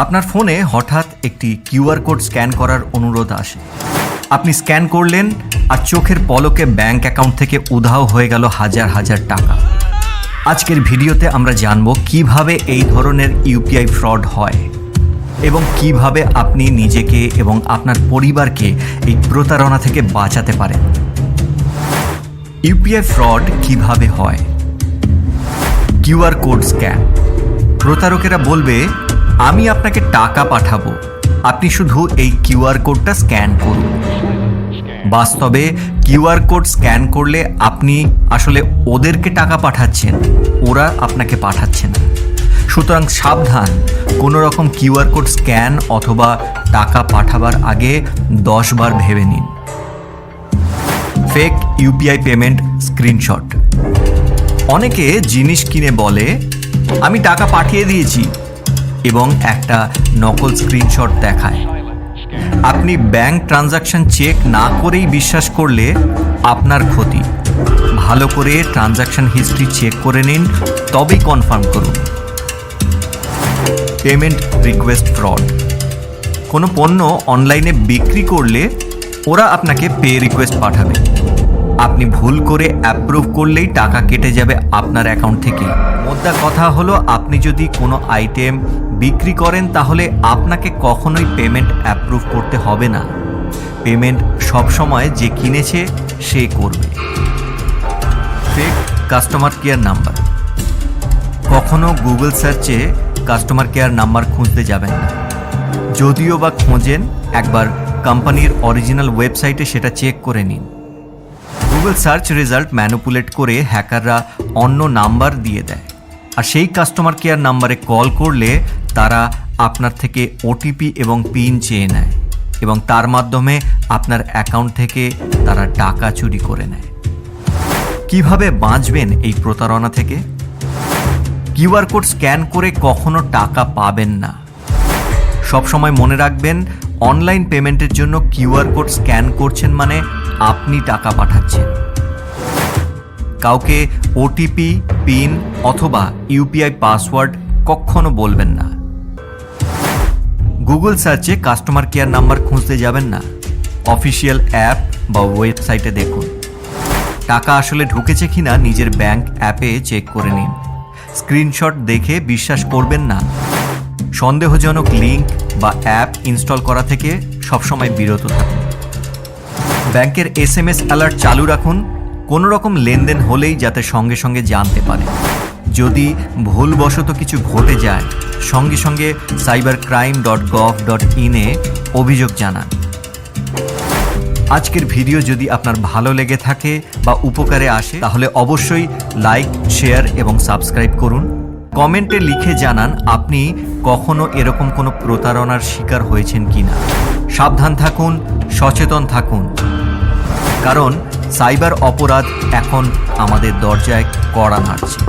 আপনার ফোনে হঠাৎ একটি কিউআর কোড স্ক্যান করার অনুরোধ আসে। আপনি স্ক্যান করলেন আর চোখের পলকে ব্যাংক অ্যাকাউন্ট থেকে উধাও হয়ে গেল হাজার হাজার টাকা। আজকের ভিডিওতে আমরা জানব কিভাবে এই ধরনের ইউপিআই ফ্রড হয় এবং কিভাবে আপনি নিজেকে এবং আপনার পরিবারকে এই প্রতারণা থেকে বাঁচাতে পারেন। ইউপিআই ফ্রড কিভাবে হয়? QR code scan. প্রতারকেরা বলবে, আমি আপনাকে টাকা পাঠাবো, আপনি শুধু এই কিউআর কোডটা স্ক্যান করুন। বাস্তবে কিউআর কোড স্ক্যান করলে আপনি আসলে ওদেরকে টাকা পাঠাচ্ছেন, ওরা আপনাকে পাঠাচ্ছে না। সুতরাং সাবধান, কোনো রকম কিউআর কোড স্ক্যান অথবা টাকা পাঠাবার আগে 10 বার ভেবে নিন। Fake UPI payment screenshot. অনেকে জিনিস কিনে বলে, আমি টাকা পাঠিয়ে দিয়েছি, এবং একটা নকল স্ক্রিনশট দেখায়। আপনি ব্যাংক ট্রানজাকশন চেক না করেই বিশ্বাস করলে আপনার ক্ষতি। ভালো করে ট্রানজাকশন হিস্ট্রি চেক করে নিন, তবেই কনফার্ম করুন। Payment request fraud. কোনো পণ্য অনলাইনে বিক্রি করলে ওরা আপনাকে পে রিকোয়েস্ট পাঠাবে। আপনি ভুল করে অ্যাপ্রুভ করলেই টাকা কেটে যাবে আপনার অ্যাকাউন্ট থেকে। মোদ্দা কথা হলো, আপনি যদি কোনো আইটেম বিক্রি করেন তাহলে আপনাকে কখনোই পেমেন্ট অ্যাপ্রুভ করতে হবে না। পেমেন্ট সবসময় যে কিনেছে সে করবে। Fake customer care number. কখনো গুগল সার্চে কাস্টমার কেয়ার নাম্বার খুঁজতে যাবেন না। যদিও বা খোঁজেন, একবার কোম্পানির অরিজিনাল ওয়েবসাইটে সেটা চেক করে নিন। গুগল সার্চ রেজাল্ট ম্যানিপুলেট করে হ্যাকাররা অন্য নাম্বার দিয়ে দেয়, আর সেই কাস্টমার কেয়ার নাম্বারে কল করলে তারা আপনার থেকে ওটিপি এবং পিন চেয়ে নেয় এবং তার মাধ্যমে আপনার অ্যাকাউন্ট থেকে তারা টাকা চুরি করে নেয়। কিভাবে বাঁচবেন এই প্রতারণা থেকে? কিউআর কোড স্ক্যান করে কখনো টাকা পাবেন না। সবসময় মনে রাখবেন, অনলাইন পেমেন্টের জন্য কিউআর কোড স্ক্যান করছেন মানে আপনি টাকা পাঠাচ্ছেন। কাউকে ওটিপি, পিন অথবা ইউপিআই পাসওয়ার্ড কখনো বলবেন না। গুগল সার্চে কাস্টমার কেয়ার নাম্বার খুঁজতে যাবেন না। অফিসিয়াল অ্যাপ বা ওয়েবসাইটে দেখুন। টাকা আসলে ঢুকেছে কিনা নিজের ব্যাংক অ্যাপে চেক করে নিন। স্ক্রিনশট দেখে বিশ্বাস করবেন না। সন্দেহজনক লিঙ্ক বা অ্যাপ ইনস্টল করা থেকে সবসময় বিরত থাকুন। ব্যাংকের SMS অ্যালার্ট চালু রাখুন, কোনো রকম লেনদেন হলেই যাতে সঙ্গে সঙ্গে জানতে পারে। যদি ভুলবশত কিছু ঘটে যায়, সঙ্গে সঙ্গে cybercrime.gov.in এ অভিযোগ জানান। আজকের ভিডিও যদি আপনার ভালো লেগে থাকে বা উপকারে আসে, তাহলে অবশ্যই লাইক, শেয়ার এবং সাবস্ক্রাইব করুন। কমেন্টে লিখে জানান আপনি কখনো এরকম কোনো প্রতারণার শিকার হয়েছেন কিনা। সাবধান থাকুন, সচেতন থাকুন, কারণ সাইবার অপরাধ এখন আমাদের দরজায় কড়া নাড়ছে।